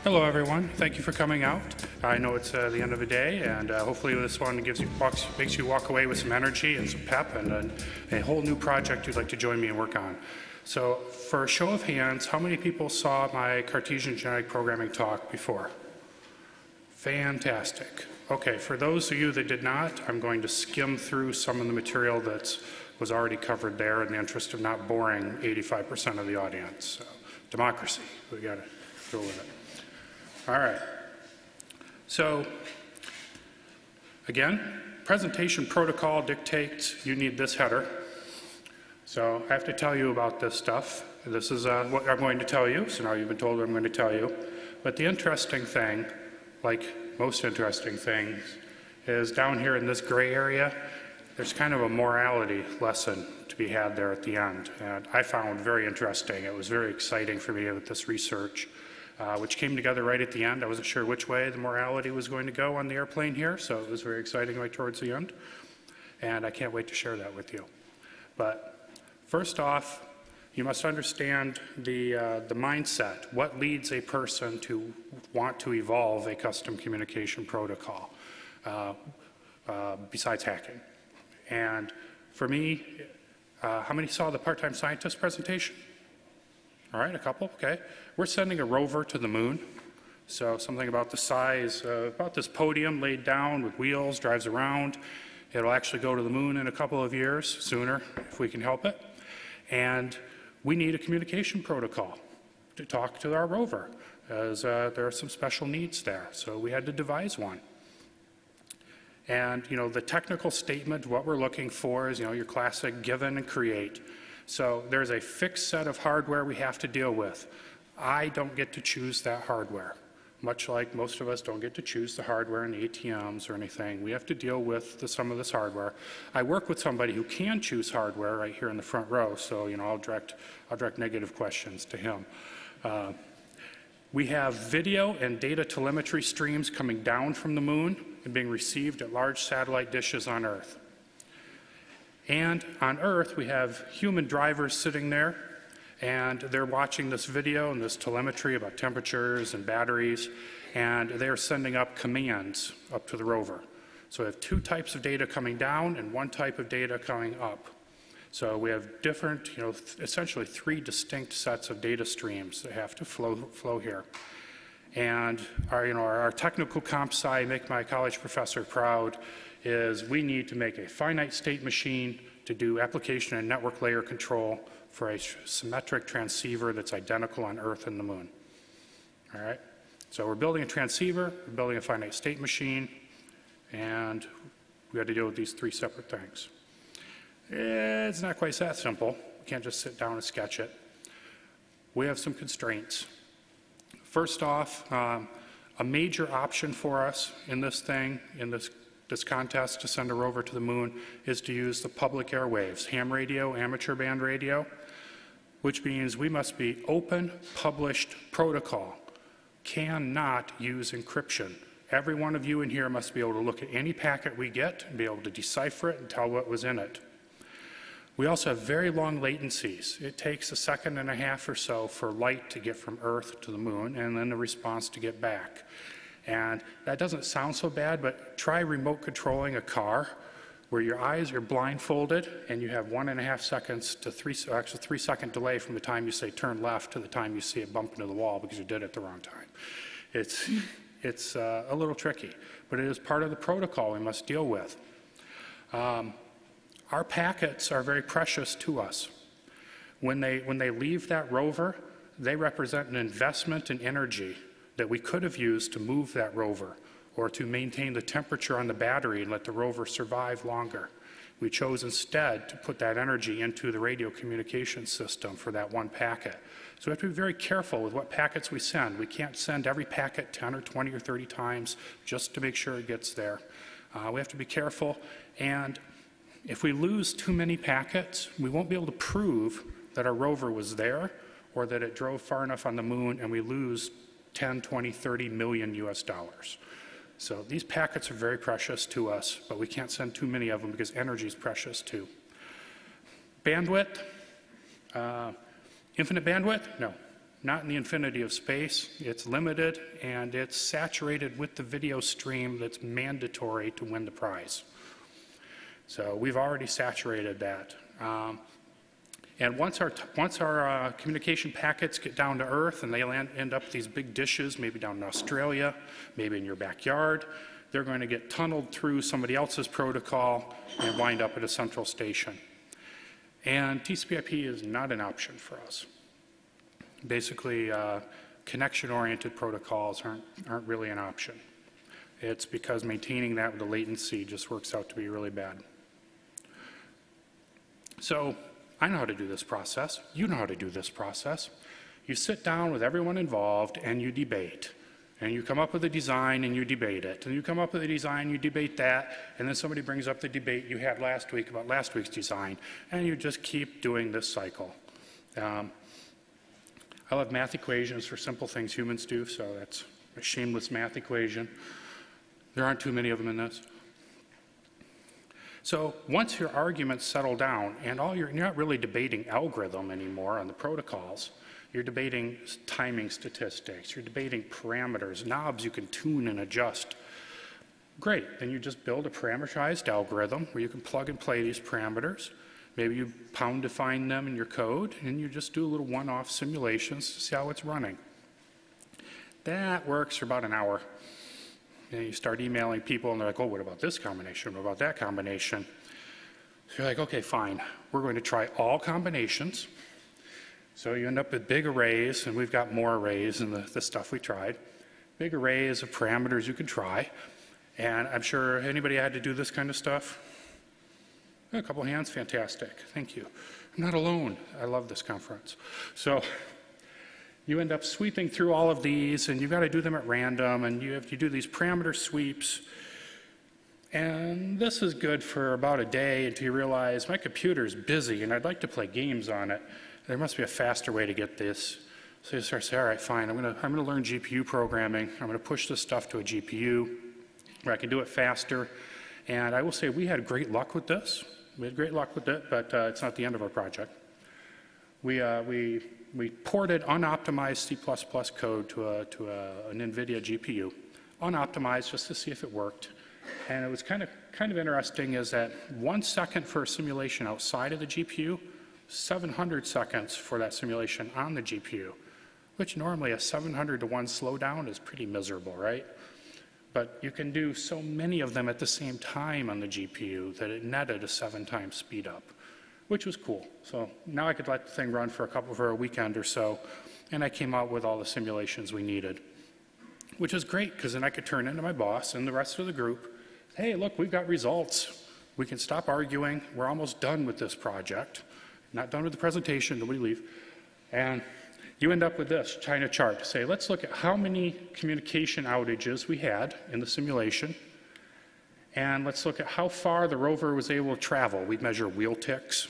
Hello, everyone. Thank you for coming out. I know it's the end of the day, and hopefully this one makes you walk away with some energy and some pep and a whole new project you'd like to join me and work on. So for a show of hands, how many people saw my Cartesian Genetic Programming talk before? Fantastic. Okay, for those of you that did not, I'm going to skim through some of the material that was already covered there in the interest of not boring 85% of the audience. So, democracy, we got to go with it. All right. So, again, presentation protocol dictates you need this header. So I have to tell you about this stuff. This is what I'm going to tell you. So now you've been told what I'm going to tell you. But the interesting thing, like most interesting things, is down here in this gray area, there's kind of a morality lesson to be had there at the end. And I found very interesting. It was very exciting for me with this research, which came together right at the end. I wasn't sure which way the morality was going to go on the airplane here, so it was very exciting right towards the end. And I can't wait to share that with you. But first off, you must understand the mindset. What leads a person to want to evolve a custom communication protocol besides hacking? And for me, how many saw the part-time scientist presentation? All right, a couple, okay. We're sending a rover to the moon. So something about the size, about this podium laid down with wheels, drives around. It'll actually go to the moon in a couple of years, sooner, if we can help it. And we need a communication protocol to talk to our rover, as there are some special needs there. So we had to devise one. And, you know, the technical statement, what we're looking for is, you know, your classic given and create. So there's a fixed set of hardware we have to deal with. I don't get to choose that hardware, much like most of us don't get to choose the hardware in the ATMs or anything. We have to deal with some of this hardware. I work with somebody who can choose hardware right here in the front row, so you know I'll direct negative questions to him. We have video and data telemetry streams coming down from the moon and being received at large satellite dishes on Earth. And on Earth, we have human drivers sitting there, and they're watching this video and this telemetry about temperatures and batteries, and they're sending up commands up to the rover. So we have two types of data coming down and one type of data coming up. So we have different, you know, essentially three distinct sets of data streams that have to flow here. And our technical comp sci, make my college professor proud, is we need to make a finite state machine to do application and network layer control for a symmetric transceiver that's identical on Earth and the moon. All right? So we're building a transceiver, we're building a finite state machine, and we had to deal with these three separate things. It's not quite that simple. We can't just sit down and sketch it. We have some constraints. First off, a major option for us in this thing, in this contest to send a rover to the moon, is to use the public airwaves, ham radio, amateur band radio, which means we must be open, published protocol, cannot use encryption. Every one of you in here must be able to look at any packet we get and be able to decipher it and tell what was in it. We also have very long latencies. It takes a second and a half or so for light to get from Earth to the moon and then the response to get back. And that doesn't sound so bad, but try remote controlling a car where your eyes are blindfolded and you have 1.5 seconds to 3 second delay from the time you say turn left to the time you see it bump into the wall because you did it at the wrong time. It's a little tricky, but it is part of the protocol we must deal with. Our packets are very precious to us. When they leave that rover, they represent an investment in energy that we could have used to move that rover or to maintain the temperature on the battery and let the rover survive longer. We chose instead to put that energy into the radio communication system for that one packet. So we have to be very careful with what packets we send. We can't send every packet 10 or 20 or 30 times just to make sure it gets there. We have to be careful, and if we lose too many packets, we won't be able to prove that our rover was there or that it drove far enough on the moon, and we lose 10, 20, 30 million US dollars. So these packets are very precious to us, but we can't send too many of them because energy is precious too. Bandwidth, infinite bandwidth? No, not in the infinity of space. It's limited, and it's saturated with the video stream that's mandatory to win the prize. So we've already saturated that. And once our communication packets get down to Earth and they end up these big dishes, maybe down in Australia, maybe in your backyard, they're going to get tunneled through somebody else's protocol and wind up at a central station. And TCP/IP is not an option for us. Basically, connection-oriented protocols aren't really an option. It's because maintaining that with the latency just works out to be really bad. So I know how to do this process. You know how to do this process. You sit down with everyone involved and you debate. And you come up with a design and you debate it. And you come up with a design, you debate that, and then somebody brings up the debate you had last week about last week's design. And you just keep doing this cycle. I love math equations for simple things humans do, so that's a shameless math equation. There aren't too many of them in this. So once your arguments settle down, and you're not really debating algorithm anymore on the protocols, you're debating timing statistics, you're debating parameters, knobs you can tune and adjust. Great, then you just build a parameterized algorithm where you can plug and play these parameters. Maybe you pound define them in your code, and you just do a little one-off simulations to see how it's running. That works for about an hour. And you start emailing people, and they're like, oh, what about this combination? What about that combination? So you're like, okay, fine. We're going to try all combinations. So you end up with big arrays, and we've got more arrays than the stuff we tried. Big arrays of parameters you can try. And I'm sure anybody had to do this kind of stuff? A couple hands, fantastic. Thank you. I'm not alone. I love this conference. So you end up sweeping through all of these, and you've got to do them at random, and you do these parameter sweeps. And this is good for about a day until you realize my computer's busy, and I'd like to play games on it. There must be a faster way to get this. So you start saying, all right, fine, I'm gonna learn GPU programming. I'm gonna push this stuff to a GPU where I can do it faster. And I will say we had great luck with this. We had great luck with it, but it's not the end of our project. We ported unoptimized C++ code to an NVIDIA GPU, unoptimized just to see if it worked. And it was kind of interesting is that 1 second for a simulation outside of the GPU, 700 seconds for that simulation on the GPU, which normally a 700 to 1 slowdown is pretty miserable, right? But you can do so many of them at the same time on the GPU that it netted a 7 times speed up, which was cool. So now I could let the thing run for a weekend or so, and I came out with all the simulations we needed, which is great because then I could turn into my boss and the rest of the group, hey, look, we've got results. We can stop arguing. We're almost done with this project. Not done with the presentation, nobody leave. And you end up with this China chart. Say, let's look at how many communication outages we had in the simulation, and let's look at how far the rover was able to travel. We'd measure wheel ticks,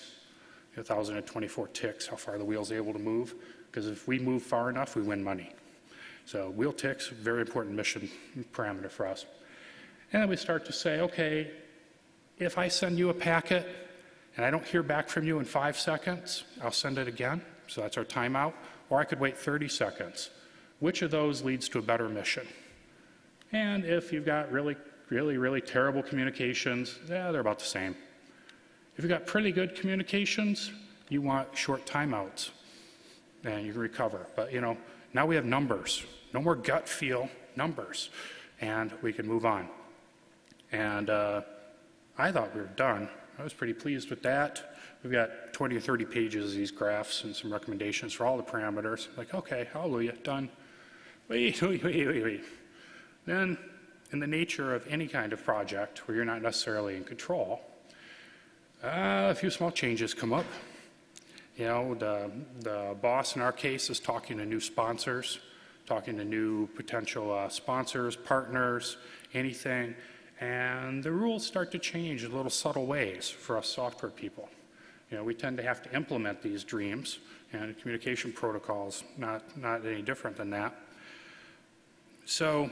1,024 ticks, how far the wheel's able to move, because if we move far enough, we win money. So wheel ticks, very important mission parameter for us. And then we start to say, okay, if I send you a packet and I don't hear back from you in 5 seconds, I'll send it again. So that's our timeout. Or I could wait 30 seconds. Which of those leads to a better mission? And if you've got really terrible communications, they're about the same. If you've got pretty good communications, you want short timeouts, and you can recover. But now we have numbers. No more gut feel, numbers. And we can move on. And I thought we were done. I was pretty pleased with that. We've got 20 or 30 pages of these graphs and some recommendations for all the parameters. Like, okay, hallelujah, done. Wait. Then, in the nature of any kind of project where you're not necessarily in control, a few small changes come up. The boss in our case is talking to new sponsors, talking to new potential sponsors, partners, anything. And the rules start to change in little subtle ways for us software people. We tend to have to implement these dreams, and communication protocols not any different than that. So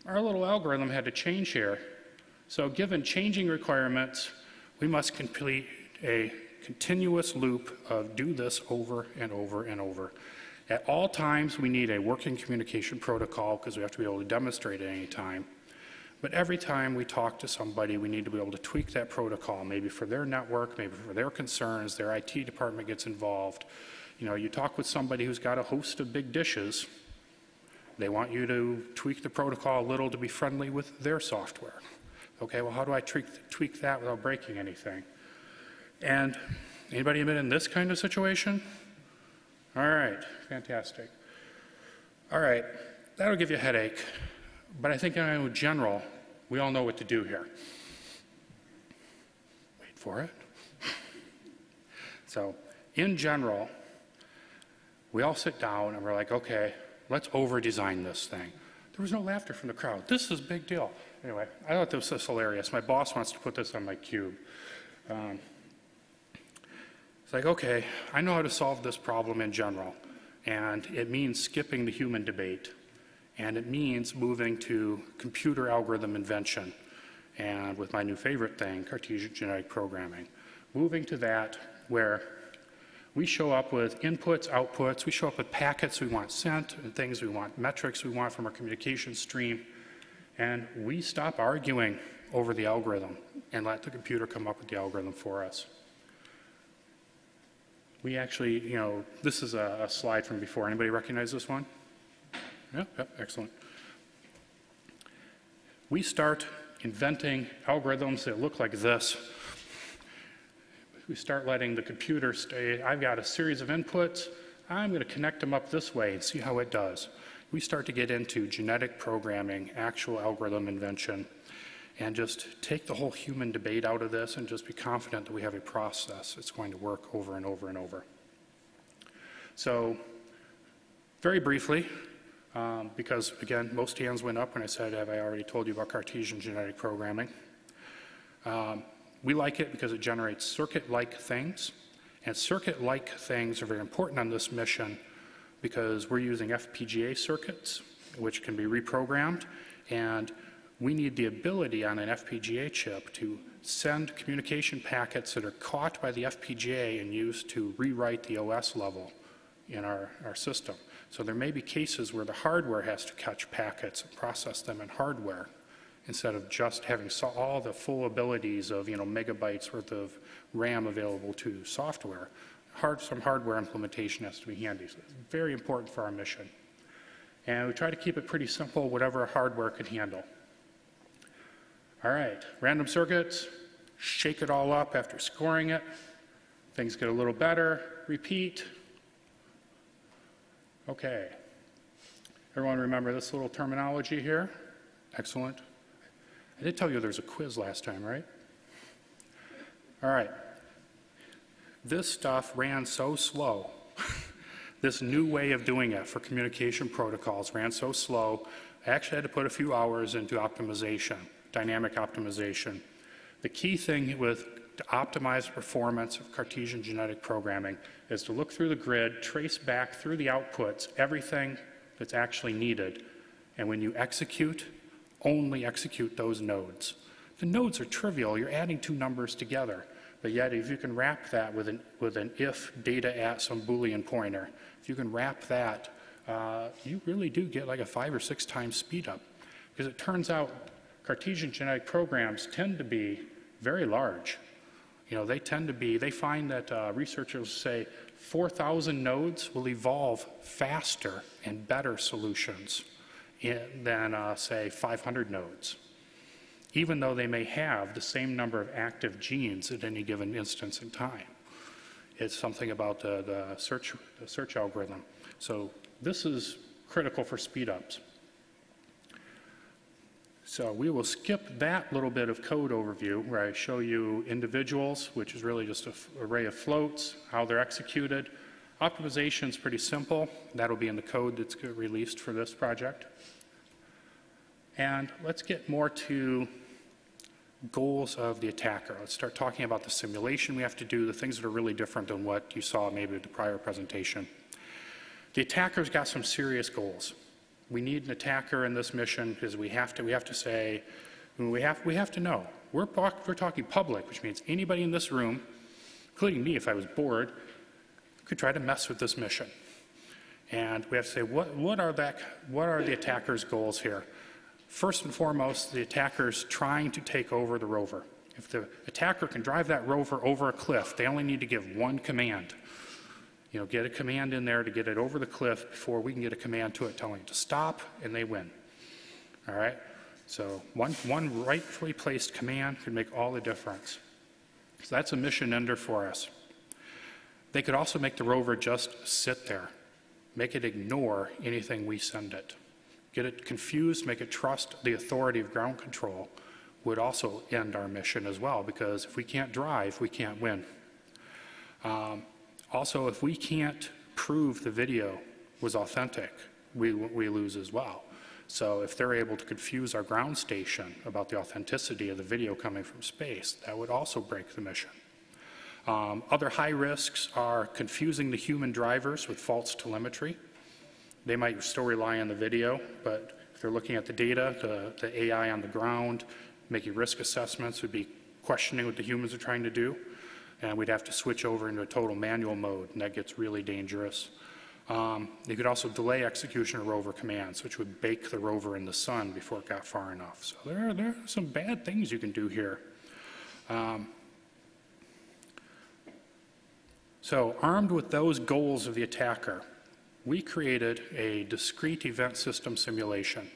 our little algorithm had to change here. So given changing requirements, we must complete a continuous loop of do this over and over and over. At all times, we need a working communication protocol because we have to be able to demonstrate at any time. But every time we talk to somebody, we need to be able to tweak that protocol, maybe for their network, maybe for their concerns, their IT department gets involved. You know, you talk with somebody who's got a host of big dishes, they want you to tweak the protocol a little to be friendly with their software. Okay, well, how do I tweak that without breaking anything? And anybody been in this kind of situation? All right, fantastic. All right, that'll give you a headache. But I think in general, we all know what to do here. Wait for it. So, in general, we all sit down and we're like, okay, let's over-design this thing. There was no laughter from the crowd. This is a big deal. Anyway, I thought this was hilarious. My boss wants to put this on my cube. It's like, okay, I know how to solve this problem in general, and it means skipping the human debate. And it means moving to computer algorithm invention, and with my new favorite thing, Cartesian Genetic Programming. Moving to that where we show up with inputs, outputs, we show up with packets we want sent, and things we want, metrics we want from our communication stream, and we stop arguing over the algorithm and let the computer come up with the algorithm for us. We actually, you know, this is a slide from before. Anybody recognize this one? Yeah, excellent. We start inventing algorithms that look like this. We start letting the computer say, I've got a series of inputs, I'm going to connect them up this way and see how it does. We start to get into genetic programming, actual algorithm invention, and just take the whole human debate out of this and just be confident that we have a process that's going to work over and over and over. So, very briefly, because, again, most hands went up when I said, have I already told you about Cartesian genetic programming? We like it because it generates circuit-like things. And circuit-like things are very important on this mission because we're using FPGA circuits, which can be reprogrammed. And we need the ability on an FPGA chip to send communication packets that are caught by the FPGA and used to rewrite the OS level in our system. So there may be cases where the hardware has to catch packets and process them in hardware instead of just having all the full abilities of, you know, megabytes worth of RAM available to software. Some hardware implementation has to be handy. So it's very important for our mission. And we try to keep it pretty simple, whatever hardware could handle. All right, random circuits, shake it all up after scoring it. Things get a little better, repeat. Okay. Everyone remember this little terminology here? Excellent. I did tell you there's a quiz last time, right? All right. This stuff ran so slow. This new way of doing it for communication protocols ran so slow, I actually had to put a few hours into optimization, dynamic optimization. The key thing to optimize performance of Cartesian genetic programming is to look through the grid, trace back through the outputs, everything that's actually needed. And when you execute, only execute those nodes. The nodes are trivial. You're adding two numbers together. But yet, if you can wrap that with an if data at some Boolean pointer, if you can wrap that, you really do get like a 5 or 6 times speed up. Because it turns out Cartesian genetic programs tend to be very large. You know, they find that researchers say 4,000 nodes will evolve faster and better solutions than, say, 500 nodes, even though they may have the same number of active genes at any given instance in time. It's something about the search algorithm. So this is critical for speed-ups. So we will skip that little bit of code overview where I show you individuals, which is really just an array of floats, how they're executed. Optimization is pretty simple. That'll be in the code that's released for this project. And let's get more to goals of the attacker. Let's start talking about the simulation we have to do, the things that are really different than what you saw maybe at the prior presentation. The attacker's got some serious goals. We need an attacker in this mission because we have to say, we have to know. We're talking public, which means anybody in this room, including me if I was bored, could try to mess with this mission. And we have to say, what are the attacker's goals here? First and foremost, the attacker's trying to take over the rover. If the attacker can drive that rover over a cliff, they only need to give one command. Get a command in there to get it over the cliff before we can get a command to it telling it to stop, and they win. All right? So one rightfully placed command could make all the difference. So that's a mission ender for us. They could also make the rover just sit there. Make it ignore anything we send it. Get it confused, make it trust the authority of ground control would also end our mission as well, because if we can't drive, we can't win. Also, if we can't prove the video was authentic, we lose as well. So if they're able to confuse our ground station about the authenticity of the video coming from space, that would also break the mission. Other high risks are confusing the human drivers with false telemetry. They might still rely on the video, but if they're looking at the data, the AI on the ground, making risk assessments would be questioning what the humans are trying to do, and we'd have to switch over into a total manual mode, and that gets really dangerous. You could also delay execution of rover commands, which would bake the rover in the sun before it got far enough. So there are some bad things you can do here. So armed with those goals of the attacker, we created a discrete event system simulation,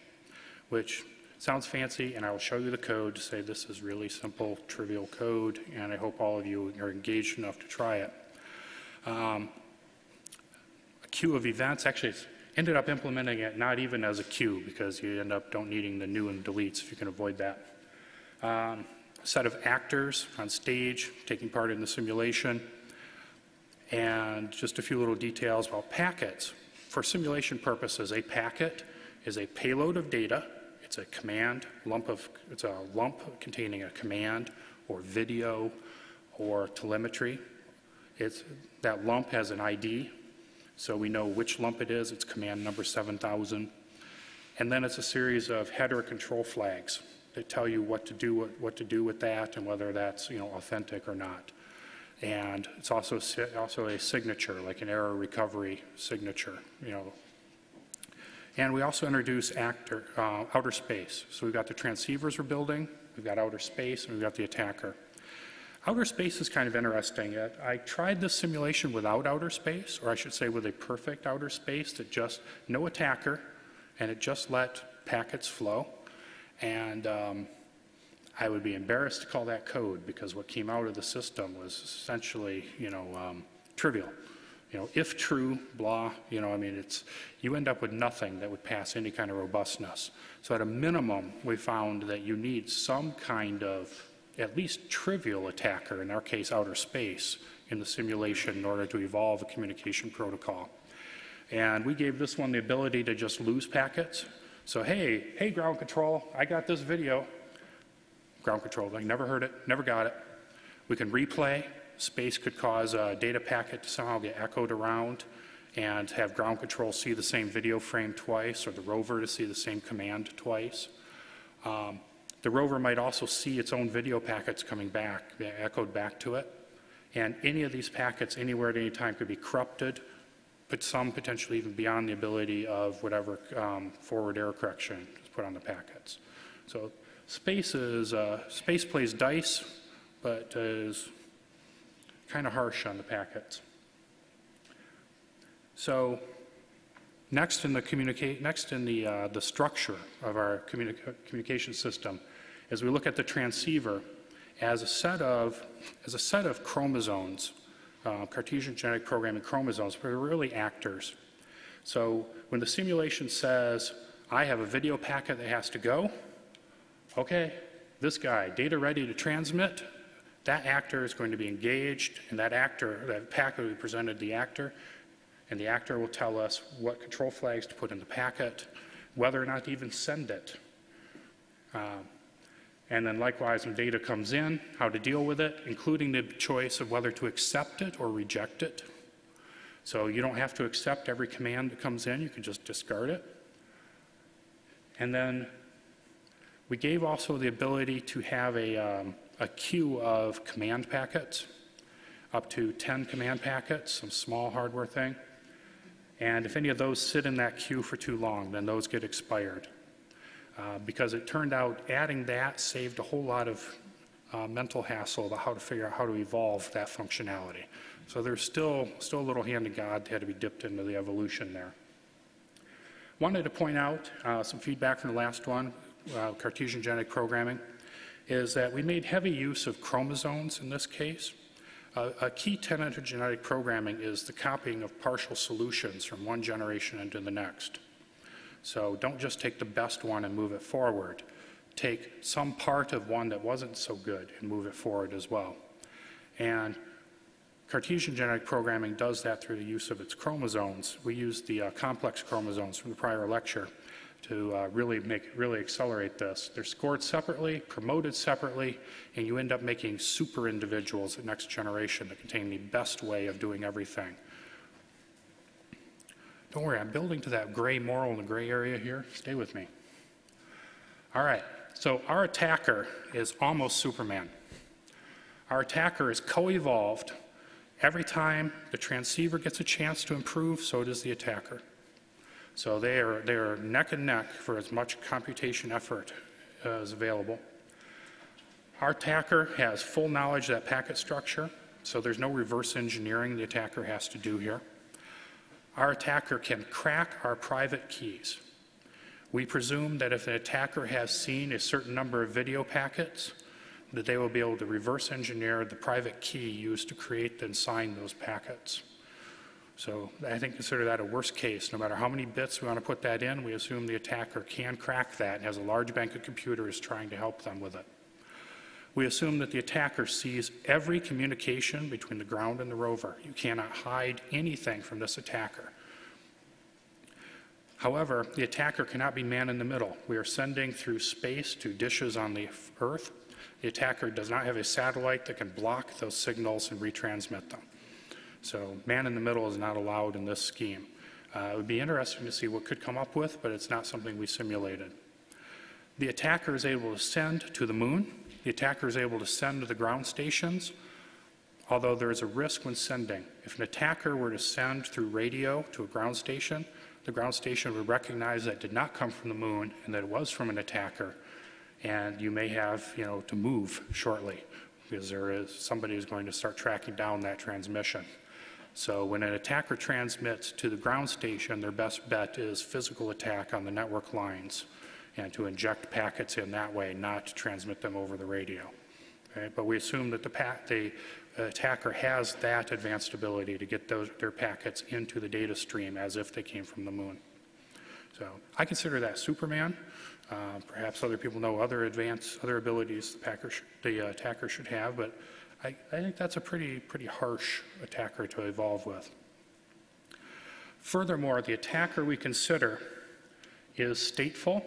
which sounds fancy, and I will show you the code to say this is really simple, trivial code, and I hope all of you are engaged enough to try it. A queue of events, actually ended up implementing it not even as a queue, because you end up don't needing the new and deletes if you can avoid that. A set of actors on stage taking part in the simulation, and just a few little details about packets. For simulation purposes, a packet is a payload of data. It's a command it's a lump containing a command or video or telemetry. That lump has an ID, so we know which lump it is. It's command number 7000. And then it's a series of header control flags that tell you what to do with that and whether that's authentic or not. And it's also a signature, like an error recovery signature, And we also introduce outer space. So we've got the transceivers we're building, we've got outer space, and we've got the attacker. Outer space is kind of interesting. I tried this simulation without outer space, or I should say with a perfect outer space that just no attacker, and it just let packets flow. And I would be embarrassed to call that code, because what came out of the system was essentially, trivial. If true, blah, you end up with nothing that would pass any kind of robustness. So at a minimum, we found that you need some kind of at least trivial attacker, in our case outer space, in the simulation in order to evolve a communication protocol. And we gave this one the ability to just lose packets. So hey ground control, I got this video. Ground control, I never heard it, never got it. We can replay. Space could cause a data packet to somehow get echoed around and have ground control see the same video frame twice, or the rover to see the same command twice. The rover might also see its own video packets coming back, echoed back to it. And any of these packets anywhere at any time could be corrupted, but some potentially even beyond the ability of whatever forward error correction is put on the packets. So space plays dice, but is kind of harsh on the packets. So next in the structure of our communication system, as we look at the transceiver as a set of chromosomes, Cartesian Genetic Programming chromosomes, but they're really actors. So when the simulation says, I have a video packet that has to go, okay, this guy, data ready to transmit, that actor is going to be engaged, and that packet will be presented to the actor, and the actor will tell us what control flags to put in the packet, whether or not to even send it. And then likewise, when data comes in, how to deal with it, including the choice of whether to accept it or reject it. So you don't have to accept every command that comes in, you can just discard it. And then we gave also the ability to have a queue of command packets, up to 10 command packets, some small hardware thing. And if any of those sit in that queue for too long, then those get expired. Because it turned out adding that saved a whole lot of mental hassle about how to figure out how to evolve that functionality. So there's still a little hand of God that had to be dipped into the evolution there. Wanted to point out some feedback from the last one, Cartesian Genetic Programming, is that we made heavy use of chromosomes in this case. A key tenet of genetic programming is the copying of partial solutions from one generation into the next. So don't just take the best one and move it forward. Take some part of one that wasn't so good and move it forward as well. And Cartesian genetic programming does that through the use of its chromosomes. We used the complex chromosomes from the prior lecture to really accelerate this. They're scored separately, promoted separately, and you end up making super individuals at next generation that contain the best way of doing everything. Don't worry, I'm building to that gray moral in the gray area here. Stay with me. All right, so our attacker is almost Superman. Our attacker is co-evolved. Every time the transceiver gets a chance to improve, so does the attacker. So they are neck and neck for as much computation effort as available. Our attacker has full knowledge of that packet structure, so there's no reverse engineering the attacker has to do here. Our attacker can crack our private keys. We presume that if an attacker has seen a certain number of video packets, that they will be able to reverse engineer the private key used to create and sign those packets. So I think consider that a worst case. No matter how many bits we want to put that in, we assume the attacker can crack that and has a large bank of computers trying to help them with it. We assume that the attacker sees every communication between the ground and the rover. You cannot hide anything from this attacker. However, the attacker cannot be man in the middle. We are sending through space to dishes on the Earth. The attacker does not have a satellite that can block those signals and retransmit them. So man in the middle is not allowed in this scheme. It would be interesting to see what could come up with, but it's not something we simulated. The attacker is able to send to the moon. The attacker is able to send to the ground stations, although there is a risk when sending. If an attacker were to send through radio to a ground station, the ground station would recognize that it did not come from the moon and that it was from an attacker, and you may have to move shortly because somebody is going to start tracking down that transmission. So when an attacker transmits to the ground station, their best bet is physical attack on the network lines and to inject packets in that way, not to transmit them over the radio. Okay? But we assume that the attacker has that advanced ability to get their packets into the data stream as if they came from the moon. So I consider that Superman. Perhaps other people know other abilities the attacker should have, but I think that's a pretty harsh attacker to evolve with. Furthermore, the attacker we consider is stateful.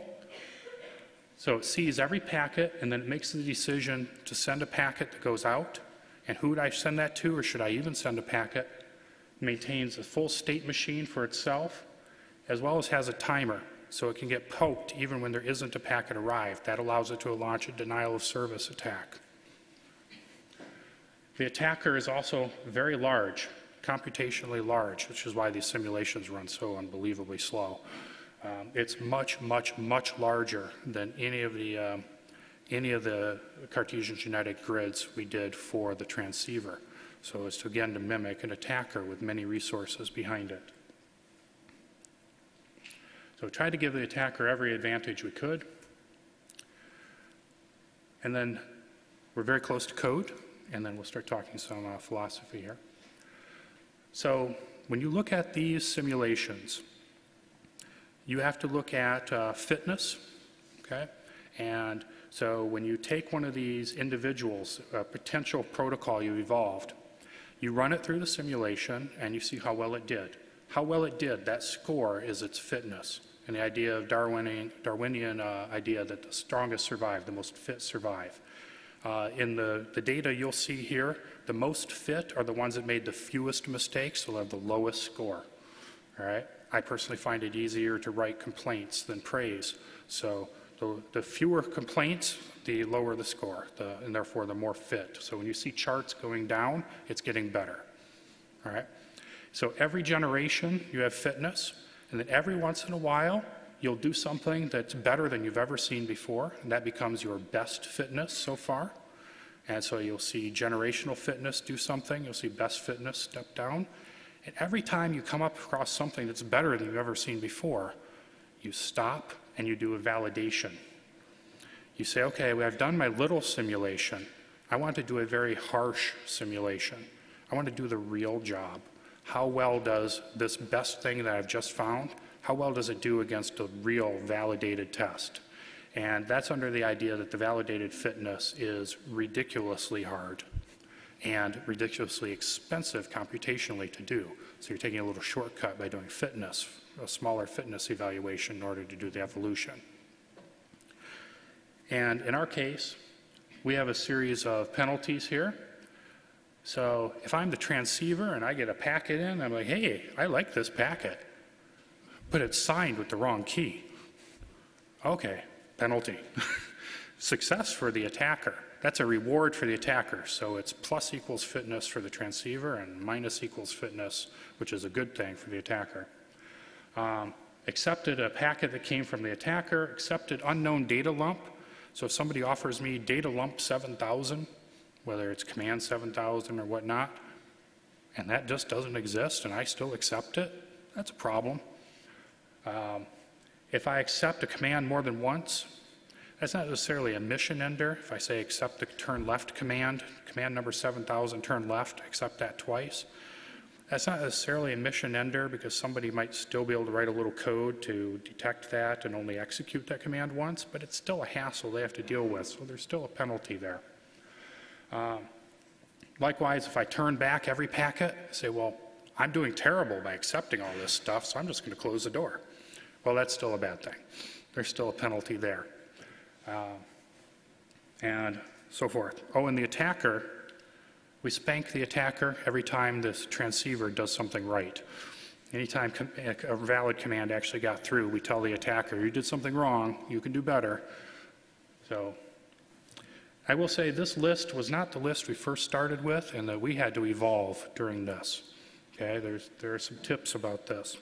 So it sees every packet and then it makes the decision to send a packet that goes out. And who would I send that to, or should I even send a packet? It maintains a full state machine for itself, as well as has a timer, so it can get poked even when there isn't a packet arrived. That allows it to launch a denial of service attack. The attacker is also very large, computationally large, which is why these simulations run so unbelievably slow. It's much, much, much larger than any of the Cartesian genetic grids we did for the transceiver. So it's again to mimic an attacker with many resources behind it. So try to give the attacker every advantage we could. And then we're very close to code, and then we'll start talking some philosophy here. So when you look at these simulations, you have to look at fitness, okay? And so when you take one of these individuals, a potential protocol you evolved, you run it through the simulation and you see how well it did. How well it did, that score is its fitness. And the idea of Darwinian idea that the strongest survive, the most fit survive. In the data you'll see here, the most fit are the ones that made the fewest mistakes, so they'll have the lowest score. All right? I personally find it easier to write complaints than praise. So the fewer complaints, the lower the score, and therefore the more fit. So when you see charts going down, it's getting better. All right? So every generation you have fitness, and then every once in a while you'll do something that's better than you've ever seen before, and that becomes your best fitness so far. And so you'll see generational fitness do something, you'll see best fitness step down. And every time you come up across something that's better than you've ever seen before, you stop and you do a validation. You say, okay, well, I've done my little simulation. I want to do a very harsh simulation. I want to do the real job. How well does this best thing that I've just found, how well does it do against a real validated test? And that's under the idea that the validated fitness is ridiculously hard and ridiculously expensive computationally to do. So you're taking a little shortcut by doing fitness, a smaller fitness evaluation in order to do the evolution. And in our case, we have a series of penalties here. So if I'm the transceiver and I get a packet in, I'm like, hey, I like this packet, but it's signed with the wrong key. Okay, penalty. Success for the attacker. That's a reward for the attacker. So it's plus equals fitness for the transceiver and minus equals fitness, which is a good thing for the attacker. Accepted a packet that came from the attacker, accepted unknown data lump. So if somebody offers me data lump 7000, whether it's command 7000 or whatnot, and that just doesn't exist and I still accept it, that's a problem. If I accept a command more than once, that's not necessarily a mission ender. If I say accept the turn left command, command number 7000, turn left, accept that twice, that's not necessarily a mission ender because somebody might still be able to write a little code to detect that and only execute that command once, but it's still a hassle they have to deal with, so there's still a penalty there. Likewise, if I turn back every packet, I say, well, I'm doing terrible by accepting all this stuff, so I'm just going to close the door. Well, that's still a bad thing. There's still a penalty there. And so forth. Oh, and the attacker, we spank the attacker every time this transceiver does something right. Anytime a valid command actually got through, we tell the attacker, you did something wrong, you can do better. So I will say this list was not the list we first started with, and that we had to evolve during this. Okay, there are some tips about this.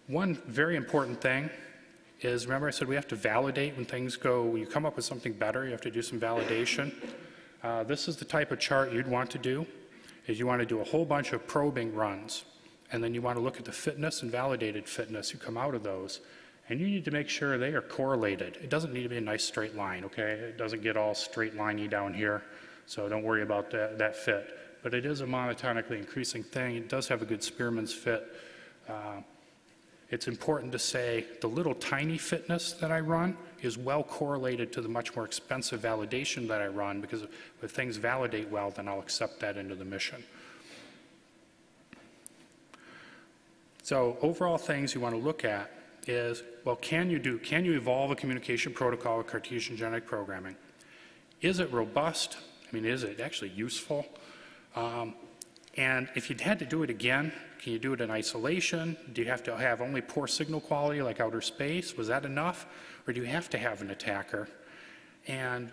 One very important thing is, remember I said we have to validate when things go, when you come up with something better, you have to do some validation. This is the type of chart you'd want to do, is you want to do a whole bunch of probing runs, and then you want to look at the fitness and validated fitness who come out of those. And you need to make sure they are correlated. It doesn't need to be a nice straight line, okay? It doesn't get all straight liney down here, so don't worry about that fit. But it is a monotonically increasing thing. It does have a good Spearman's fit. It's important to say the little tiny fitness that I run is well correlated to the much more expensive validation that I run, because if things validate well, then I'll accept that into the mission. So overall things you want to look at is, well, can you evolve a communication protocol with Cartesian Genetic Programming? Is it robust? I mean, is it actually useful? And if you had to do it again, can you do it in isolation? Do you have to have only poor signal quality like outer space? Was that enough? Or do you have to have an attacker? And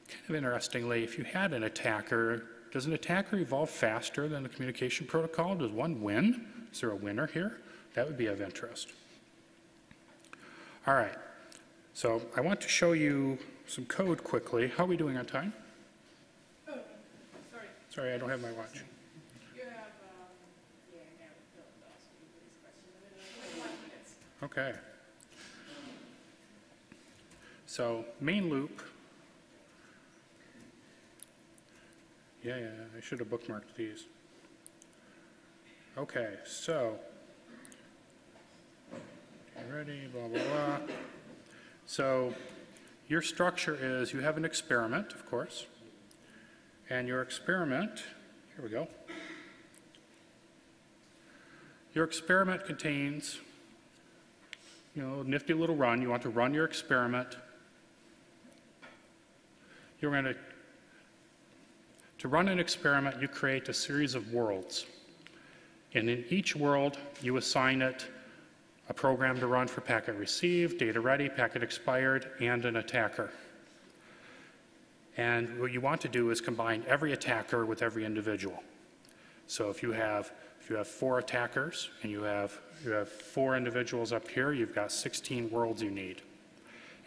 kind of interestingly, if you had an attacker, does an attacker evolve faster than the communication protocol? Does one win? Is there a winner here? That would be of interest. All right, so I want to show you some code quickly. How are we doing on time? Oh, sorry. Sorry, I don't have my watch. You have, now Bill asked you this question in 5 minutes. Okay. So main loop. Yeah, I should have bookmarked these. Okay, so ready, blah, blah, blah. So your structure is you have an experiment, of course, and your experiment, here we go. Your experiment contains, a nifty little run. You want to run your experiment. You're going to run an experiment, you create a series of worlds. And in each world, you assign it a program to run for packet received, data ready, packet expired, and an attacker. And what you want to do is combine every attacker with every individual. So if you have 4 attackers and you have 4 individuals up here, you've got 16 worlds you need.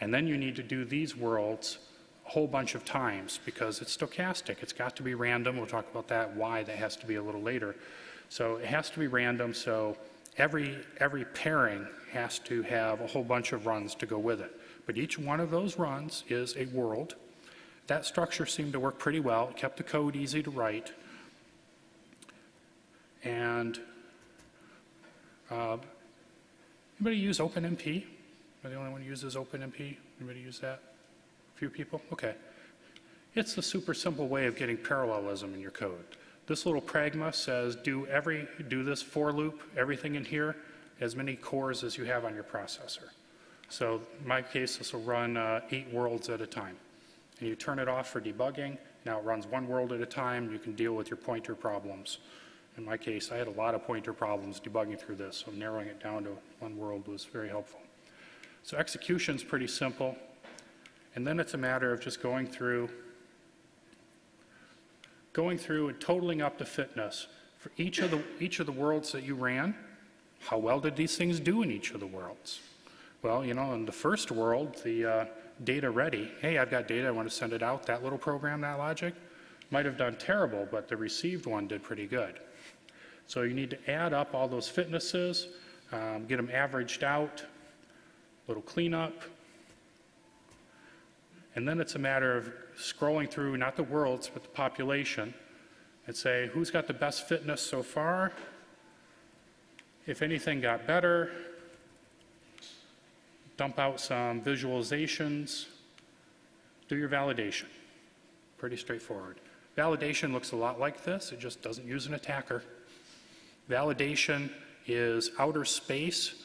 And then you need to do these worlds a whole bunch of times because it's stochastic. It's got to be random. We'll talk about that, why that has to be a little later. So it has to be random, so every pairing has to have a whole bunch of runs to go with it. But each one of those runs is a world. That structure seemed to work pretty well. It kept the code easy to write. And anybody use OpenMP? Am I the only one who uses OpenMP? Anybody use that? A few people? Okay. It's a super simple way of getting parallelism in your code. This little pragma says do this for loop, everything in here, as many cores as you have on your processor. So in my case, this will run 8 worlds at a time. And you turn it off for debugging. Now it runs 1 world at a time. You can deal with your pointer problems. In my case, I had a lot of pointer problems debugging through this, so narrowing it down to 1 world was very helpful. So execution's pretty simple. And then it's a matter of just going through and totaling up the fitness. For each of the worlds that you ran, how well did these things do in each of the worlds? Well, you know, in the first world, the data ready, hey, I've got data, I want to send it out, that little program, that logic, might have done terrible, but the received one did pretty good. So you need to add up all those fitnesses, get them averaged out, little cleanup, and then it's a matter of scrolling through, not the worlds, but the population, and say, who's got the best fitness so far? If anything got better, dump out some visualizations, do your validation. Pretty straightforward. Validation looks a lot like this, it just doesn't use an attacker. Validation is outer space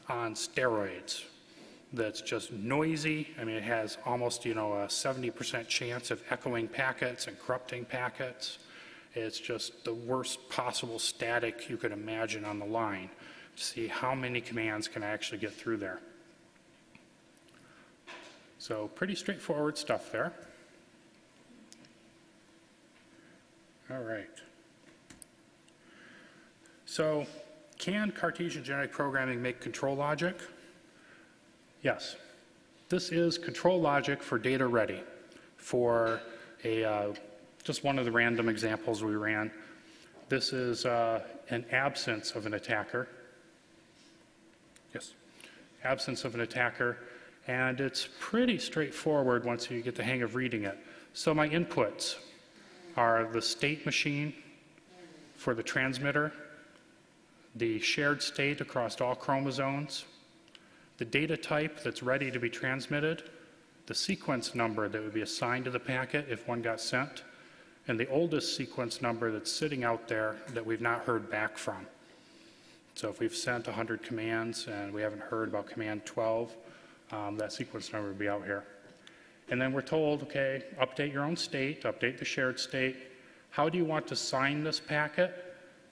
on steroids. That's just noisy. I mean, it has almost, you know, a 70% chance of echoing packets and corrupting packets. It's just the worst possible static you could imagine on the line to see how many commands can I actually get through there. So pretty straightforward stuff there. All right. So can Cartesian genetic programming make control logic? Yes. This is control logic for data ready for just one of the random examples we ran. This is an absence of an attacker. Yes. Absence of an attacker. And it's pretty straightforward once you get the hang of reading it. So my inputs are the state machine for the transmitter, the shared state across all chromosomes, the data type that's ready to be transmitted, the sequence number that would be assigned to the packet if one got sent, and the oldest sequence number that's sitting out there that we've not heard back from. So if we've sent 100 commands and we haven't heard about command 12, that sequence number would be out here. And then we're told, okay, update your own state, update the shared state. How do you want to sign this packet?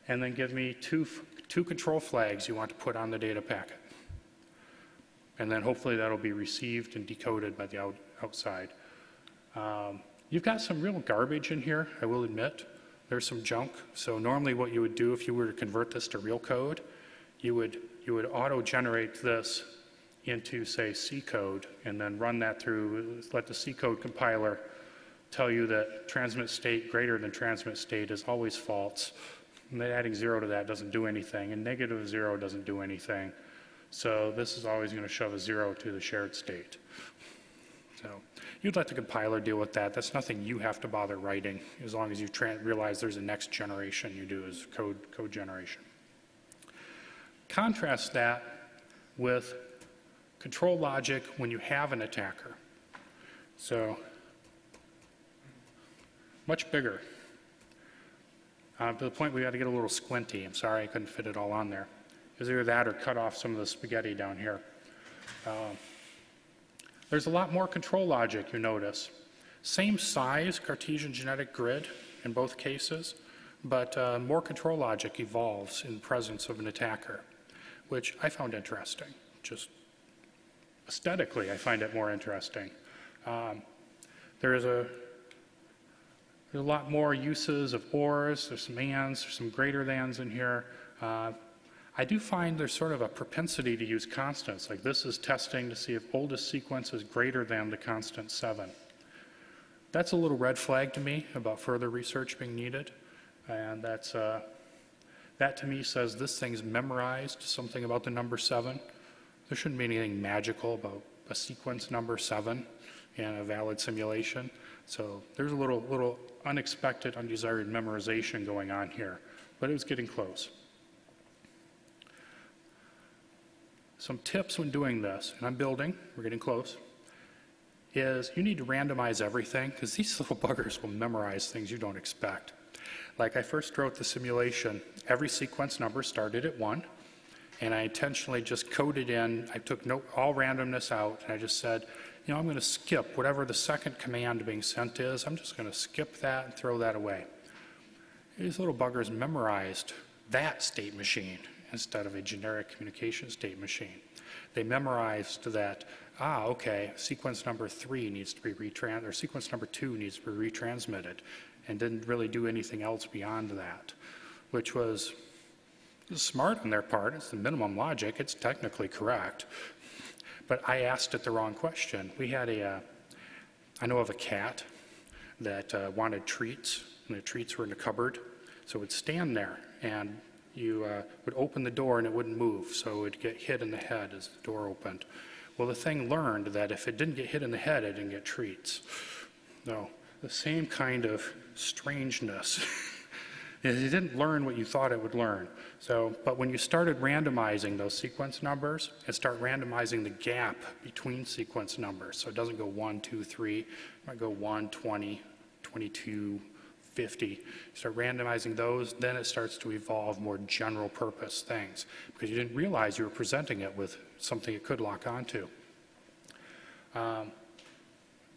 And then give me two control flags you want to put on the data packet. And then hopefully that'll be received and decoded by the outside. You've got some real garbage in here, I will admit. There's some junk. So normally what you would do if you were to convert this to real code, you would auto-generate this into, say, C code, and then run that through, let the C code compiler tell you that transmit state greater than transmit state is always false. And then adding 0 to that doesn't do anything, and -0 doesn't do anything. So this is always going to shove a 0 to the shared state. So you'd let the compiler deal with that. That's nothing you have to bother writing, as long as you realize there's a next generation you do as code generation. Contrast that with control logic when you have an attacker. So much bigger. To the point we had to get a little squinty. I'm sorry I couldn't fit it all on there. It was either that or cut off some of the spaghetti down here. There's a lot more control logic, you notice. Same size Cartesian genetic grid in both cases, but more control logic evolves in the presence of an attacker, which I found interesting. Just aesthetically, I find it more interesting. There is a There's a lot more uses of ors, there's some ands, there's some greater thans in here. I do find there's sort of a propensity to use constants, like this is testing to see if oldest sequence is greater than the constant 7. That's a little red flag to me about further research being needed, and that to me says this thing's memorized something about the number 7. There shouldn't be anything magical about a sequence number 7 in a valid simulation. So there's a little unexpected, undesired memorization going on here, but it was getting close. Some tips when doing this, and I'm building, we're getting close, is you need to randomize everything, because these little buggers will memorize things you don't expect. Like I first wrote the simulation, every sequence number started at 1, and I intentionally just coded in, I took all randomness out, and I just said, you know, I'm going to skip whatever the second command being sent is. I'm just going to skip that and throw that away. These little buggers memorized that state machine instead of a generic communication state machine. They memorized that, okay, sequence number 3 needs to be or sequence number 2 needs to be retransmitted, and didn't really do anything else beyond that, which was smart on their part. It's the minimum logic. It's technically correct. But I asked it the wrong question. We had I know of a cat that wanted treats, and the treats were in the cupboard. So it would stand there, and you would open the door and it wouldn't move, so it would get hit in the head as the door opened. Well, the thing learned that if it didn't get hit in the head, it didn't get treats. No, the same kind of strangeness. It didn't learn what you thought it would learn. So, but when you started randomizing those sequence numbers, and start randomizing the gap between sequence numbers, so it doesn't go 1, 2, 3, it might go 1, 20, 22, 50. You start randomizing those, then it starts to evolve more general purpose things, because you didn't realize you were presenting it with something it could lock onto. At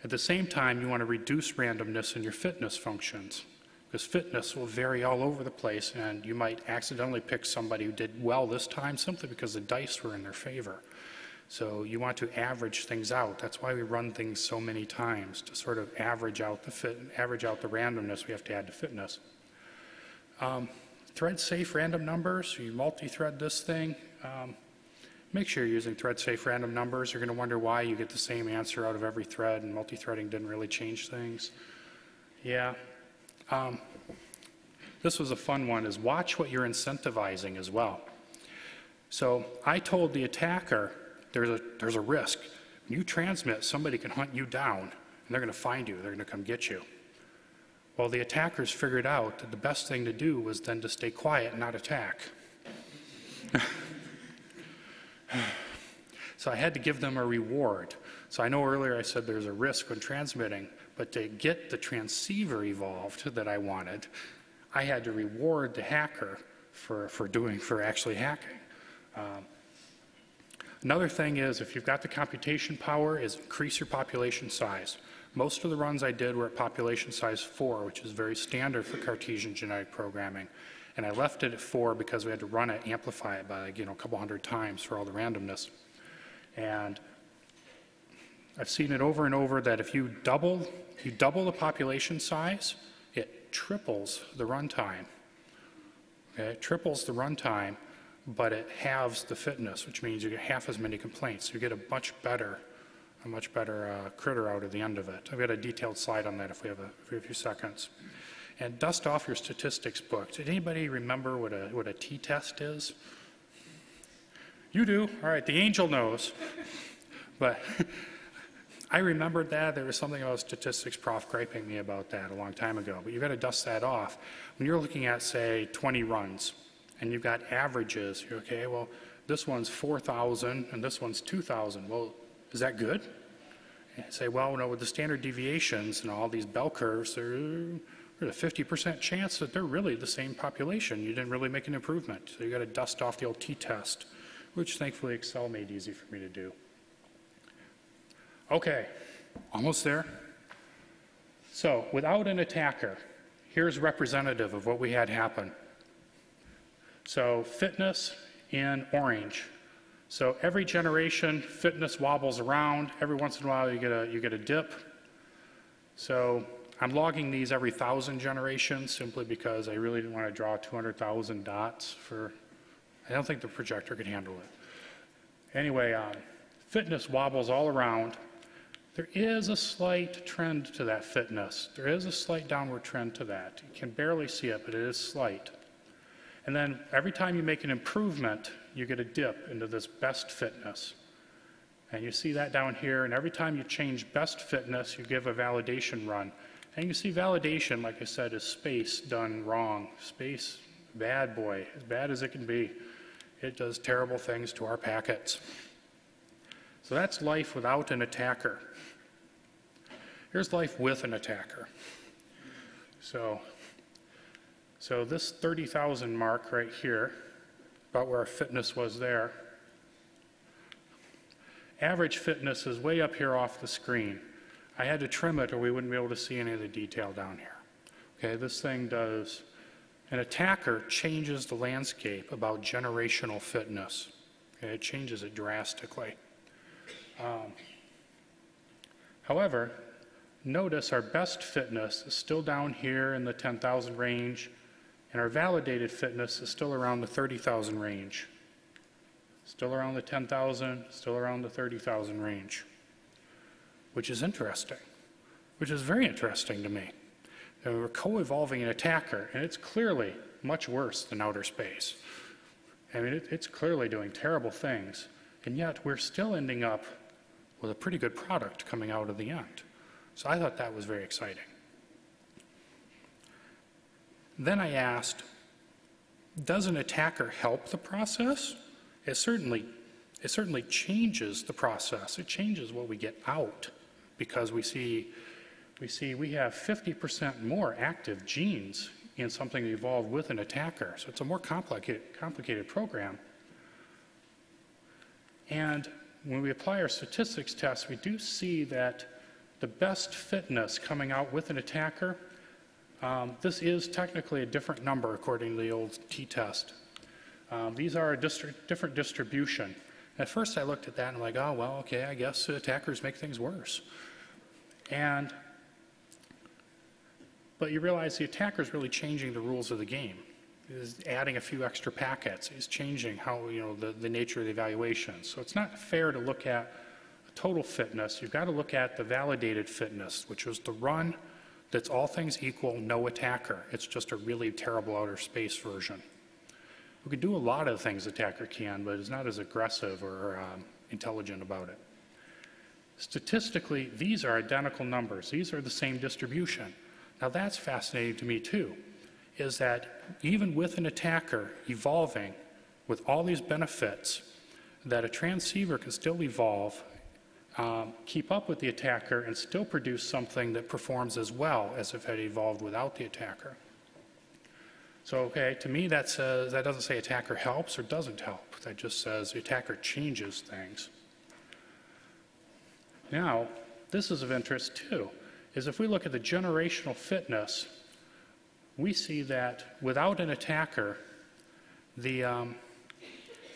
the same time, you want to reduce randomness in your fitness functions, because fitness will vary all over the place, and you might accidentally pick somebody who did well this time simply because the dice were in their favor. So you want to average things out. That's why we run things so many times, to sort of average out the randomness we have to add to fitness. Thread-safe random numbers, you multi-thread this thing. Make sure you're using thread-safe random numbers. You're going to wonder why you get the same answer out of every thread, and multi-threading didn't really change things. Yeah. This was a fun one, is watch what you're incentivizing as well. So I told the attacker, there's a risk. When you transmit, somebody can hunt you down, and they're going to find you. They're going to come get you. Well, the attackers figured out that the best thing to do was then to stay quiet and not attack. So I had to give them a reward. So I know earlier I said there's a risk when transmitting, but to get the transceiver evolved that I wanted, I had to reward the hacker for actually hacking. Another thing is, if you've got the computation power, is increase your population size. Most of the runs I did were at population size 4, which is very standard for Cartesian genetic programming. And I left it at 4 because we had to run it, amplify it by a couple hundred times for all the randomness. And I've seen it over and over that if you double the population size, it triples the runtime. Okay? It triples the runtime, but it halves the fitness, which means you get half as many complaints. You get a much better critter out at the end of it. I've got a detailed slide on that if we have a few seconds. And dust off your statistics book. Did anybody remember what a t-test is? You do? All right, the angel knows. But I remembered that. There was something about statistics prof griping me about that a long time ago. But you've got to dust that off. When you're looking at, say, 20 runs, and you've got averages, you're okay, well, this one's 4,000 and this one's 2,000. Well, is that good? And say, well, no, with the standard deviations and all these bell curves, there's a 50% chance that they're really the same population. You didn't really make an improvement. So you got to dust off the old t-test, which thankfully Excel made easy for me to do. Okay, almost there. So without an attacker, here's representative of what we had happen. So fitness in orange. So every generation, fitness wobbles around. Every once in a while, you get a dip. So I'm logging these every 1,000 generations simply because I really didn't want to draw 200,000 dots I don't think the projector could handle it. Anyway, fitness wobbles all around. There is a slight trend to that fitness. There is a slight downward trend to that. You can barely see it, but it is slight. And then every time you make an improvement, you get a dip into this best fitness. And you see that down here, and every time you change best fitness, you give a validation run. And you see validation, like I said, is space done wrong. Space, bad boy, as bad as it can be. It does terrible things to our packets. So that's life without an attacker. Here's life with an attacker. So this 30,000 mark right here, about where our fitness was there, average fitness is way up here off the screen. I had to trim it or we wouldn't be able to see any of the detail down here. Okay, this thing does, an attacker changes the landscape about generational fitness. Okay, it changes it drastically. However, notice our best fitness is still down here in the 10,000 range, and our validated fitness is still around the 30,000 range. Still around the 10,000, still around the 30,000 range, which is interesting, which is very interesting to me. And we're co-evolving an attacker, and it's clearly much worse than outer space. I mean, it's clearly doing terrible things, and yet we're still ending up with a pretty good product coming out of the end. So I thought that was very exciting. Then I asked, does an attacker help the process? It certainly changes the process. It changes what we get out because we have 50% more active genes in something that evolved with an attacker. So it's a more complicated program. And when we apply our statistics tests, we do see that the best fitness coming out with an attacker, this is technically a different number according to the old t-test. These are a different distribution. At first I looked at that and I'm like, oh, well, okay, I guess attackers make things worse. But you realize the attacker's really changing the rules of the game. He's adding a few extra packets. He's changing how, the nature of the evaluation. So it's not fair to look at total fitness. You've got to look at the validated fitness, which was the run that's all things equal, no attacker. It's just a really terrible outer space version. We can do a lot of things attacker can, but it's not as aggressive or intelligent about it. Statistically, these are identical numbers. These are the same distribution. Now that's fascinating to me too, is that even with an attacker evolving with all these benefits, that a transceiver can still evolve, keep up with the attacker, and still produce something that performs as well as if it had evolved without the attacker. So, okay, to me that doesn't say attacker helps or doesn't help. That just says the attacker changes things. Now, this is of interest too, is if we look at the generational fitness, we see that without an attacker, the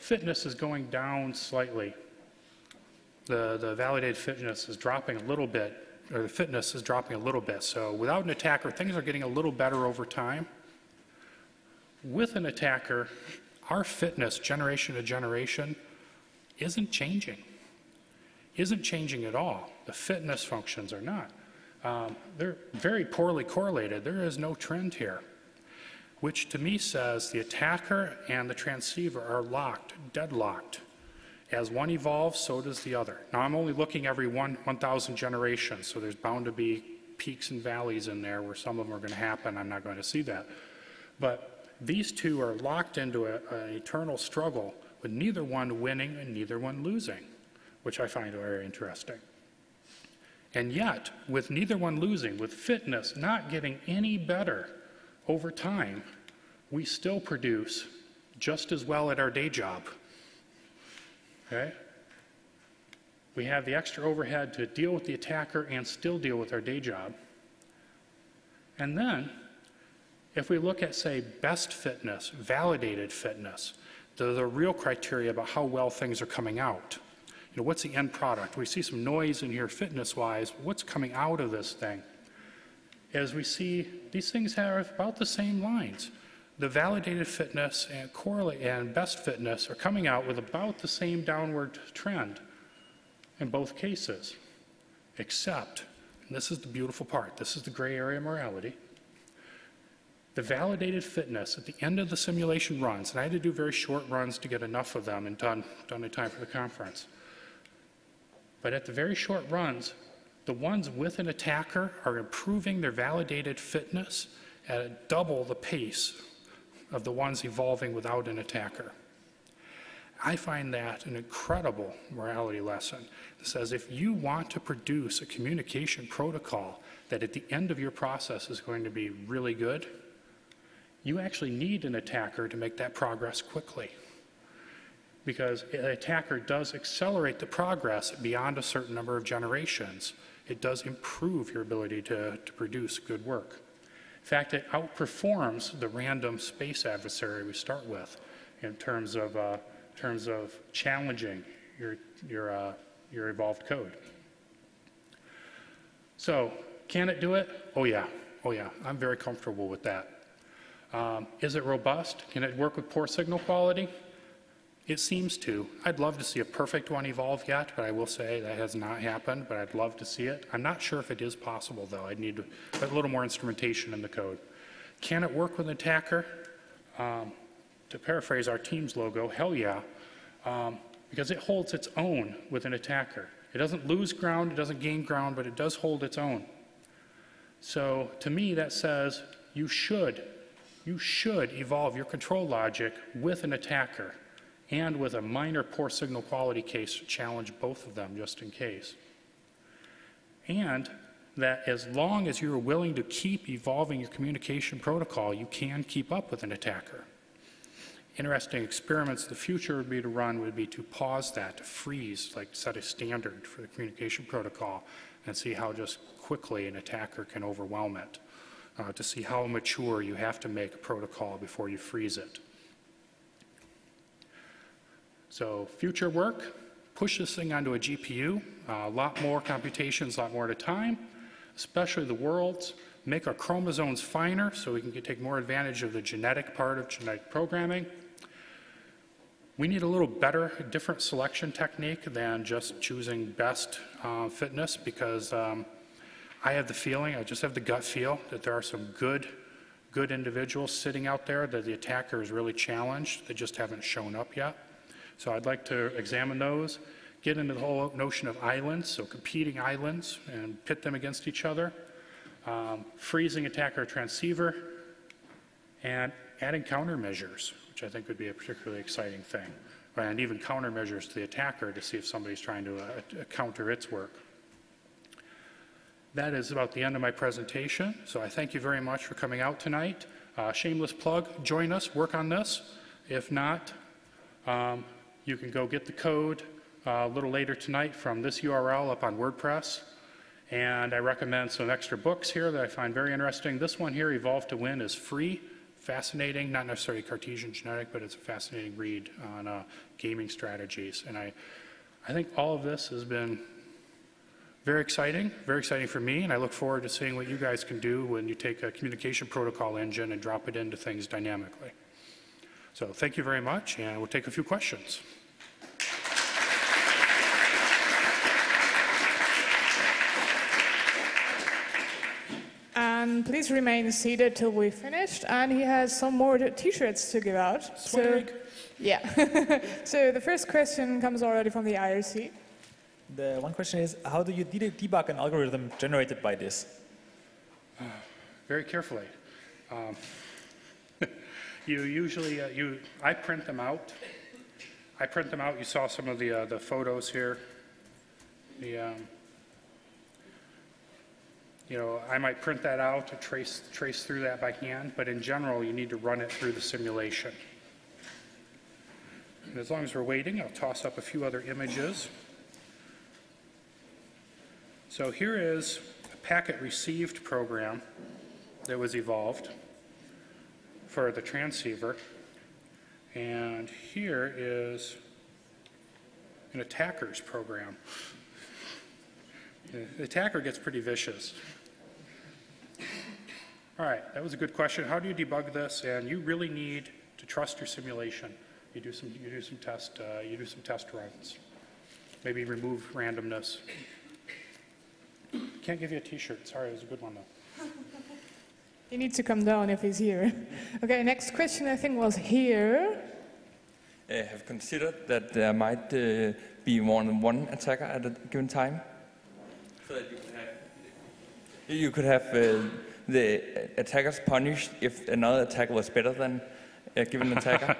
fitness is going down slightly. The validated fitness is dropping a little bit, or the fitness is dropping a little bit. So without an attacker, things are getting a little better over time. With an attacker, our fitness, generation to generation, isn't changing. Isn't changing at all. The fitness functions are not. They're very poorly correlated. There is no trend here, which to me says the attacker and the transceiver are locked, deadlocked. As one evolves, so does the other. Now I'm only looking every 1,000 generations, so there's bound to be peaks and valleys in there where some of them are going to happen. I'm not going to see that. But these two are locked into an eternal struggle with neither one winning and neither one losing, which I find very interesting. And yet, with neither one losing, with fitness not getting any better over time, we still produce just as well at our day job. Okay? We have the extra overhead to deal with the attacker and still deal with our day job. And then, if we look at, say, best fitness, validated fitness, the real criteria about how well things are coming out. What's the end product? We see some noise in here fitness-wise. What's coming out of this thing? as we see these things have about the same lines. The validated fitness and correlate and best fitness are coming out with about the same downward trend in both cases, except, and this is the beautiful part, this is the gray area morality, the validated fitness at the end of the simulation runs, and I had to do very short runs to get enough of them and done in time for the conference. But at the very short runs, the ones with an attacker are improving their validated fitness at double the pace of the ones evolving without an attacker. I find that an incredible morality lesson. It says if you want to produce a communication protocol that at the end of your process is going to be really good, you actually need an attacker to make that progress quickly. Because an attacker does accelerate the progress beyond a certain number of generations. It does improve your ability to produce good work. In fact, it outperforms the random space adversary we start with in terms of challenging your evolved code. So, can it do it? Oh yeah, I'm very comfortable with that. Is it robust? Can it work with poor signal quality? It seems to. I'd love to see a perfect one evolve yet, but I will say that has not happened, but I'd love to see it. I'm not sure if it is possible, though. I'd need a little more instrumentation in the code. Can it work with an attacker? To paraphrase our team's logo, hell yeah, because it holds its own with an attacker. It doesn't lose ground, it doesn't gain ground, but it does hold its own. So to me, that says you should evolve your control logic with an attacker and with a minor poor signal quality case to challenge both of them just in case. And that as long as you're willing to keep evolving your communication protocol, you can keep up with an attacker. Interesting experiments in the future would be to pause that, to freeze, like set a standard for the communication protocol and see how just quickly an attacker can overwhelm it, to see how mature you have to make a protocol before you freeze it. So future work, push this thing onto a GPU, a lot more computations, a lot more at a time, especially the worlds, make our chromosomes finer so we can take more advantage of the genetic part of genetic programming. We need a little better, different selection technique than just choosing best fitness because I have the feeling, I just have the gut feel that there are some good individuals sitting out there that the attacker is really challenged that just haven't shown up yet. So I'd like to examine those, get into the whole notion of islands, so competing islands, and pit them against each other, freezing attacker transceiver, and adding countermeasures, which I think would be a particularly exciting thing, and even countermeasures to the attacker to see if somebody's trying to counter its work. That is about the end of my presentation, so I thank you very much for coming out tonight. Shameless plug, join us, work on this. If not, you can go get the code a little later tonight from this URL up on WordPress. And I recommend some extra books here that I find very interesting. This one here, Evolve to Win, is free, fascinating, not necessarily Cartesian Genetic, but it's a fascinating read on gaming strategies. And I think all of this has been very exciting for me, and I look forward to seeing what you guys can do when you take a communication protocol engine and drop it into things dynamically. So thank you very much, and we'll take a few questions. And please remain seated till we finished. And he has some more T-shirts to give out. Swag. So, yeah. So the first question comes already from the IRC. The one question is, how do you debug an algorithm generated by this? Very carefully. I print them out. You saw some of the photos here. I might print that out to trace through that by hand, but in general, you need to run it through the simulation. And as long as we're waiting, I'll toss up a few other images. So here is a packet received program that was evolved for the transceiver. And here is an attacker's program. The attacker gets pretty vicious. All right, that was a good question. How do you debug this? And you really need to trust your simulation. You do some test runs. Maybe remove randomness. Can't give you a T-shirt. Sorry, it was a good one though. He needs to come down if he's here. Okay, next question I think was here. Have considered that there might be more than one attacker at a given time, so that you could have the attackers punished if another attacker was better than a given attacker?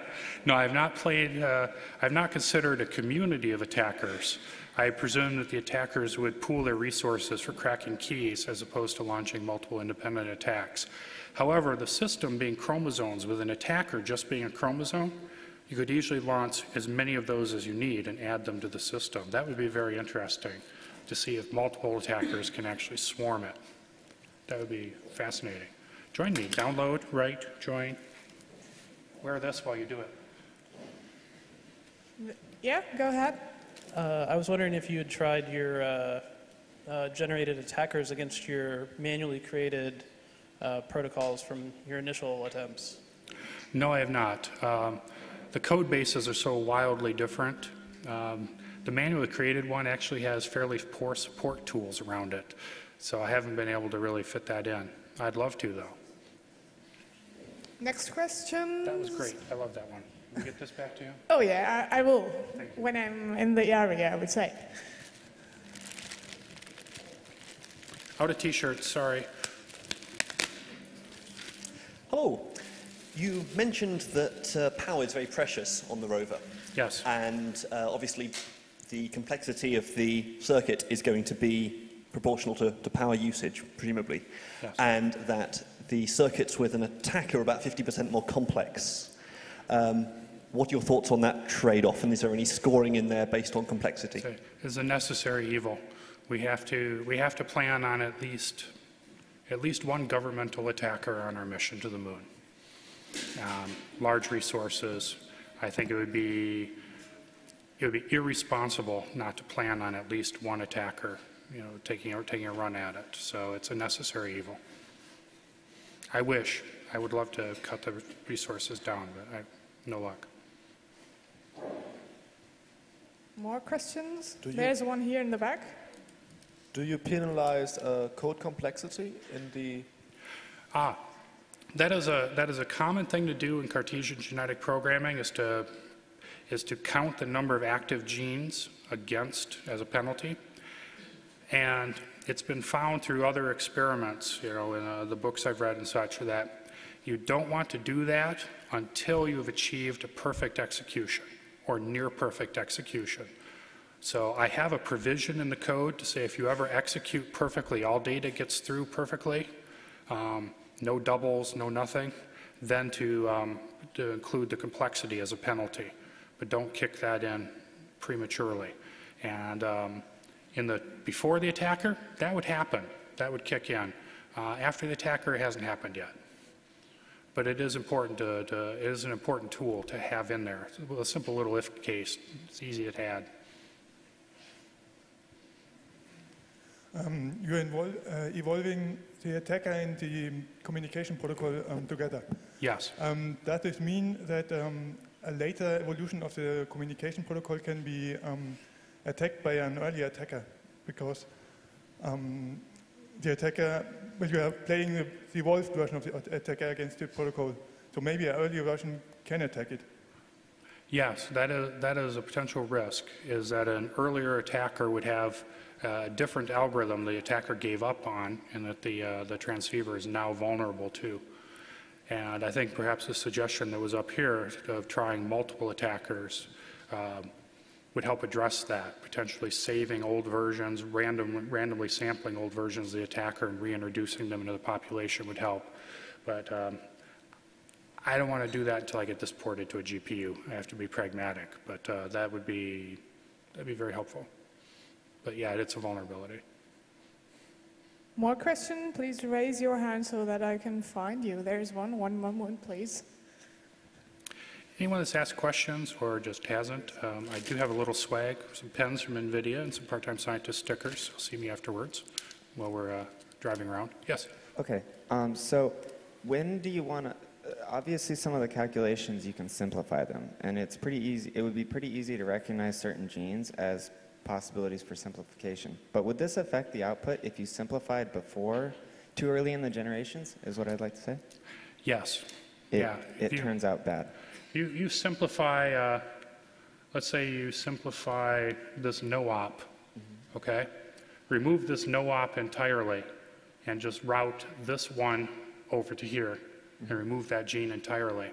No, I've not considered a community of attackers. I presume that the attackers would pool their resources for cracking keys as opposed to launching multiple independent attacks. However, the system being chromosomes, with an attacker just being a chromosome, you could easily launch as many of those as you need and add them to the system. That would be very interesting to see if multiple attackers can actually swarm it. That would be fascinating. Join me. Download, write, join. Wear this while you do it. Yeah, go ahead. I was wondering if you had tried your generated attackers against your manually created protocols from your initial attempts. No, I have not. The code bases are so wildly different. The manually created one actually has fairly poor support tools around it, so I haven't been able to really fit that in. I'd love to, though. Next question. That was great. I love that one. Can we get this back to you? Oh yeah, I will. When I'm in the area, I would say. Out of T-shirts, sorry. Hello. You mentioned that power is very precious on the rover. Yes. And obviously the complexity of the circuit is going to be proportional to power usage, presumably. Yes. And that the circuits with an attacker are about 50% more complex. What are your thoughts on that trade-off, and is there any scoring in there based on complexity? It's a necessary evil. We have to plan on at least one governmental attacker on our mission to the moon. Large resources. I think it would be irresponsible not to plan on at least one attacker, taking a run at it. So it's a necessary evil. I would love to cut the resources down, but no luck. More questions? There's one here in the back. Do you penalize code complexity in the... That is a common thing to do in Cartesian genetic programming, is to count the number of active genes as a penalty. And it's been found through other experiments, in the books I've read and such, that you don't want to do that until you've achieved a perfect execution or near perfect execution. So I have a provision in the code to say if you ever execute perfectly, all data gets through perfectly, no doubles, no nothing, then to include the complexity as a penalty. But don't kick that in prematurely. And before the attacker, that would happen. That would kick in. After the attacker, it hasn't happened yet. But it is important it is an important tool to have in there. A simple little if case. It's easy to add. You're evolving the attacker and the communication protocol together. Yes. Does this mean that a later evolution of the communication protocol can be attacked by an earlier attacker? Because the attacker, well, you are playing the evolved version of the attacker against the protocol, so maybe an earlier version can attack it. Yes, that is a potential risk, is that an earlier attacker would have a different algorithm the attacker gave up on and that the transceiver is now vulnerable to. And I think perhaps the suggestion that was up here of trying multiple attackers would help address that, potentially saving old versions, randomly sampling old versions of the attacker and reintroducing them into the population would help. But I don't want to do that until I get this ported to a GPU. I have to be pragmatic, but that'd be very helpful. But yeah, it's a vulnerability. More question? Please raise your hand so that I can find you. There's one moment, please. Anyone that's asked questions or just hasn't, I do have a little swag, some pens from NVIDIA and some part-time scientist stickers. So see me afterwards while we're driving around. Yes? Okay. So when do you want to, obviously some of the calculations you can simplify them, and it's pretty easy, it would be pretty easy to recognize certain genes as possibilities for simplification. But would this affect the output if you simplified before, too early in the generations, is what I'd like to say? Yes. It turns out bad. You simplify, let's say you simplify this no-op, okay? Remove this no-op entirely and just route this one over to here and remove that gene entirely.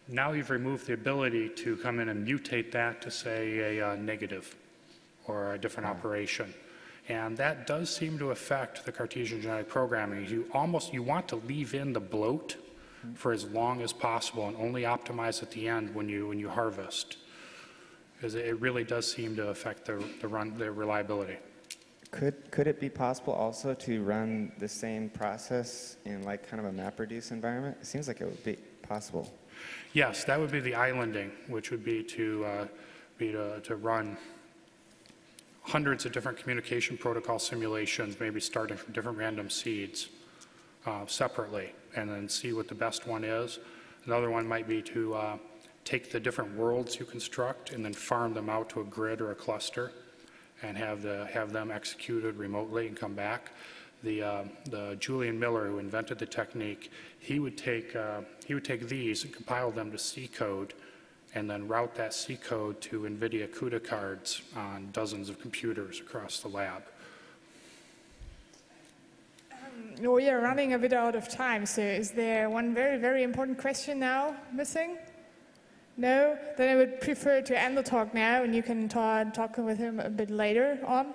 Now you've removed the ability to come in and mutate that to, say, a negative or a different operation. And that does seem to affect the Cartesian genetic programming. You want to leave in the bloat for as long as possible and only optimize at the end when you harvest, because it really does seem to affect the reliability. Could it be possible also to run the same process in like kind of a MapReduce environment? It seems like it would be possible. Yes, that would be the islanding, which would be to run hundreds of different communication protocol simulations, maybe starting from different random seeds separately, and then see what the best one is. Another one might be to take the different worlds you construct and then farm them out to a grid or a cluster and have them executed remotely and come back. The Julian Miller, who invented the technique, he would take these and compile them to C code and then route that C code to NVIDIA CUDA cards on dozens of computers across the lab. We are running a bit out of time, so is there one very, very important question now missing? No? Then I would prefer to end the talk now, and you can talk with him a bit later on.